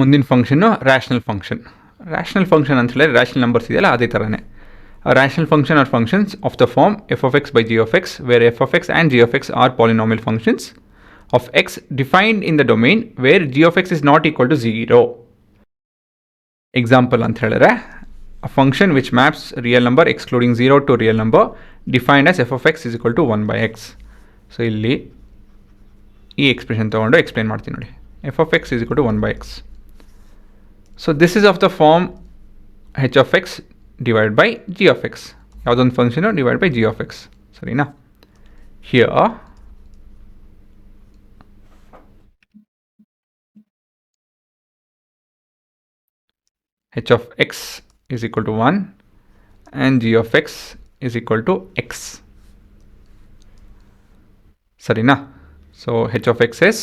ಮುಂದಿನ ಫಂಕ್ಷನ್ನು rational function. Rational function ಅಂತ ಹೇಳಿದ್ರೆ ರ್ಯಾಷನಲ್ ನಂಬರ್ಸ್ ಇದೆಯಲ್ಲ ಅದೇ ಥರನೇ. Rational function are functions of the form f of x by g of x where f of x and g of x are polynomial functions of x defined in the domain where g of x is not equal to 0. Example ಅಂತ ಹೇಳಿದ್ರೆ a function which maps real number excluding 0 to real number defined as f of x is equal to 1 by x. So ಇಲ್ಲಿ ಈ expression ತೊಗೊಂಡು explain ಮಾಡ್ತೀನಿ ನೋಡಿ. f of x is equal to 1 by x. So this is of the form h of x divided by g of x. ಯಾವುದೊಂದು function divide by g of x. ಸರಿನಾ? Here h of x is equal to 1 and g of x is equal to x. Sarina? So h of x is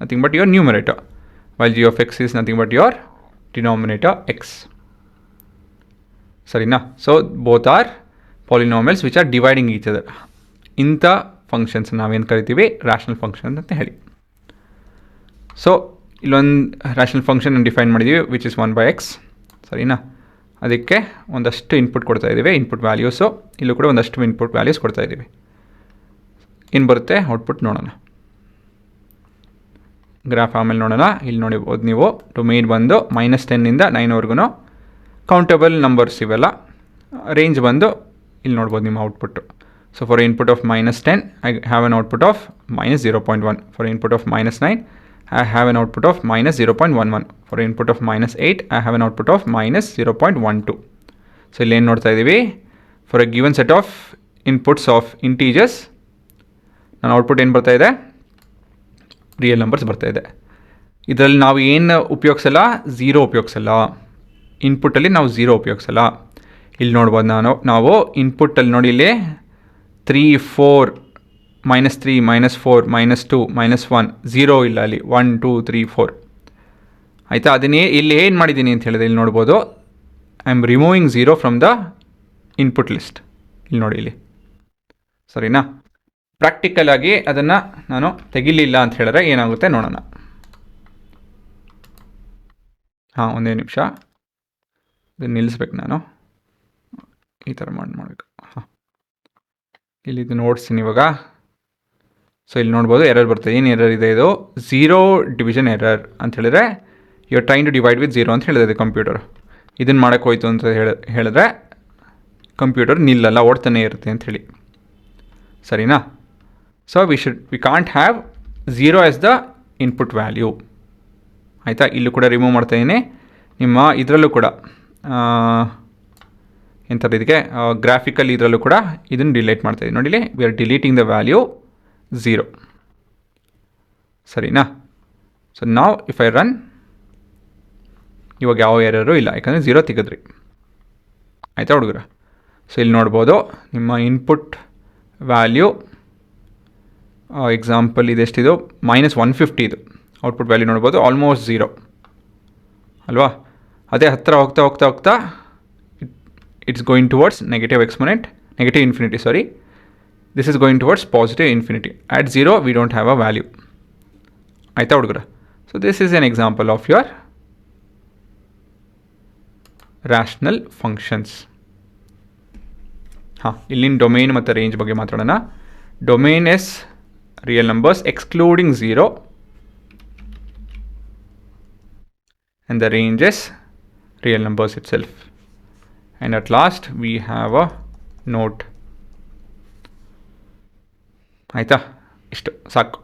nothing but your numerator while g of x is nothing but your denominator x. Sarina? So both are polynomials which are dividing each other. Inta functions ನಾವೇನು ಕರಿತೀವಿ rational function ಅಂತ ಹೇಳಿ. So ಇಲ್ಲೊಂದು rational function define ಮಾಡಿದ್ದೀವಿ which is 1 by x. ಸರಿನಾ? ಅದಕ್ಕೆ ಒಂದಷ್ಟು input ಕೊಡ್ತಾ ಇದ್ದೀವಿ, ಇನ್ಪುಟ್ ವ್ಯಾಲ್ಯೂಸು. ಇಲ್ಲೂ ಕೂಡ ಒಂದಷ್ಟು ಇನ್ಪುಟ್ ವ್ಯಾಲ್ಯೂಸ್ ಕೊಡ್ತಾ ಇದ್ದೀವಿ. ಏನು ಬರುತ್ತೆ ಔಟ್ಪುಟ್ ನೋಡೋಣ. ಗ್ರಾಫ್ ಆಮೇಲೆ ನೋಡೋಣ. ಇಲ್ಲಿ ನೋಡಿಬೋದು ನೀವು ಡೊಮೇನ್ ಬಂದು -10 ಇಂದ 9ವರೆಗೂ ಕೌಂಟಬಲ್ ನಂಬರ್ಸ್ ಇವೆಲ್ಲ. ರೇಂಜ್ ಬಂದು ಇಲ್ಲಿ ನೋಡ್ಬೋದು ನಿಮ್ಮ output. So for input of -10 I have an output of -0.1. For input of -9 I have an output of -0.11. For input of -8 I have an output of -0.12. So ಇಲ್ಲಿ ಏನು ನೋಡ್ತಾ ಇದ್ದೀವಿ, for A given set of inputs of integers ನನ್ನ output ಏನು ಬರ್ತಾ ಇದೆ, real numbers ಬರ್ತಾ ಇದೆ. ಇದರಲ್ಲಿ ನಾವು ಏನು ಉಪಯೋಗಿಸಲ್ಲ, 0 ಉಪಯೋಗಿಸಲ್ಲ. ಇನ್ಪುಟ್ಟಲ್ಲಿ ನಾವು 0 ಉಪಯೋಗಿಸಲ್ಲ. ಇಲ್ಲಿ ನೋಡ್ಬೋದು ನಾವು ಇನ್ಪುಟ್ಟಲ್ಲಿ ನೋಡಿ ಇಲ್ಲಿ 3, 4, -3, -4, -2, -1, 0 ಇಲ್ಲ ಅಲ್ಲಿ 1, 2, 3, 4 ಆಯಿತಾ. ಅದನ್ನೇ ಇಲ್ಲಿ ಏನು ಮಾಡಿದ್ದೀನಿ ಅಂತ ಹೇಳಿದ್ರೆ ಇಲ್ಲಿ ನೋಡ್ಬೋದು, I am removing 0 from the input list. ಇಲ್ಲಿ ನೋಡಿ ಇಲ್ಲಿ. ಸರಿನಾ? ಪ್ರಾಕ್ಟಿಕಲ್ ಆಗಿ ಅದನ್ನು ನಾನು ತೆಗಿಲಿಲ್ಲ ಅಂತ ಹೇಳಿದ್ರೆ ಏನಾಗುತ್ತೆ ನೋಡೋಣ. ಹಾಂ, ಒಂದೇ ನಿಮಿಷ ಇದನ್ನು ನಿಲ್ಲಿಸ್ಬೇಕು ನಾನು. ಈ ಥರ ಮಾಡಬೇಕು. ಹಾಂ, ಇಲ್ಲಿ ಇದು ನೋಡ್ತೀನಿ ಇವಾಗ. ಸೊ ಇಲ್ಲಿ ನೋಡ್ಬೋದು ಎರರ್ ಬರ್ತದೆ. ಏನು ಎರರ್ ಇದೆ ಇದು? 0 ಡಿವಿಷನ್ ಎರರ್ ಅಂತ ಹೇಳಿದ್ರೆ you are trying to divide with 0 ಅಂತ ಹೇಳಿದೆ ಕಂಪ್ಯೂಟರ್. ಇದನ್ನು ಮಾಡೋಕ್ಕೆ ಹೋಯ್ತು ಅಂತ ಹೇಳಿದ್ರೆ ಕಂಪ್ಯೂಟರ್ ನಿಲ್ಲಲ್ಲ, ಓಡ್ತಾನೆ ಇರುತ್ತೆ ಅಂತ ಹೇಳಿ. ಸರಿನಾ? So we can't have 0 as the input value. ಆಯಿತಾ? ಇಲ್ಲೂ ಕೂಡ ರಿಮೂವ್ ಮಾಡ್ತಾಯಿದ್ದೀನಿ. ನಿಮ್ಮ ಇದರಲ್ಲೂ ಕೂಡ ಎಂಥದ್ದು ಇದಕ್ಕೆ ಗ್ರಾಫಿಕಲ್ ಇದರಲ್ಲೂ ಕೂಡ ಇದನ್ನು ಡಿಲೀಟ್ ಮಾಡ್ತಾಯಿದ್ದೀನಿ. ನೋಡಿಲಿ, we are deleting the value 0. ಸರಿನಾ? ಸೊ ನಾವು ಇಫ್ ಐ ರನ್, ಇವಾಗ ಯಾವ ಎರರು ಇಲ್ಲ, ಯಾಕಂದರೆ 0 ತೆಗೆದ್ರಿ. ಆಯಿತಾ ಹುಡುಗರ? ಸೊ ಇಲ್ಲಿ ನೋಡ್ಬೋದು ನಿಮ್ಮ ಇನ್ಪುಟ್ ವ್ಯಾಲ್ಯೂ ಎಕ್ಸಾಂಪಲ್ ಇದೆಷ್ಟಿದು, -150 ಇದು ಔಟ್ಪುಟ್ ವ್ಯಾಲ್ಯೂ ನೋಡ್ಬೋದು. ಆಲ್ಮೋಸ್ಟ್ 0 ಅಲ್ವಾ? ಅದೇ ಹತ್ತಿರ ಹೋಗ್ತಾ ಹೋಗ್ತಾ ಹೋಗ್ತಾ it's going towards negative infinity. This is going towards positive infinity. At 0 we don't have a value. ಆಯಿತಾ ಹುಡುಗರ? So this is an example of your rational functions. ಹಾಂ, ಇಲ್ಲಿನ ಡೊಮೇನ್ ಮತ್ತು ರೇಂಜ್ ಬಗ್ಗೆ ಮಾತಾಡೋಣ. Domain is real numbers excluding 0 and the range is real numbers itself. And at last we have a note. ಆಯಿತಾ? ಇಷ್ಟು ಸಾಕು.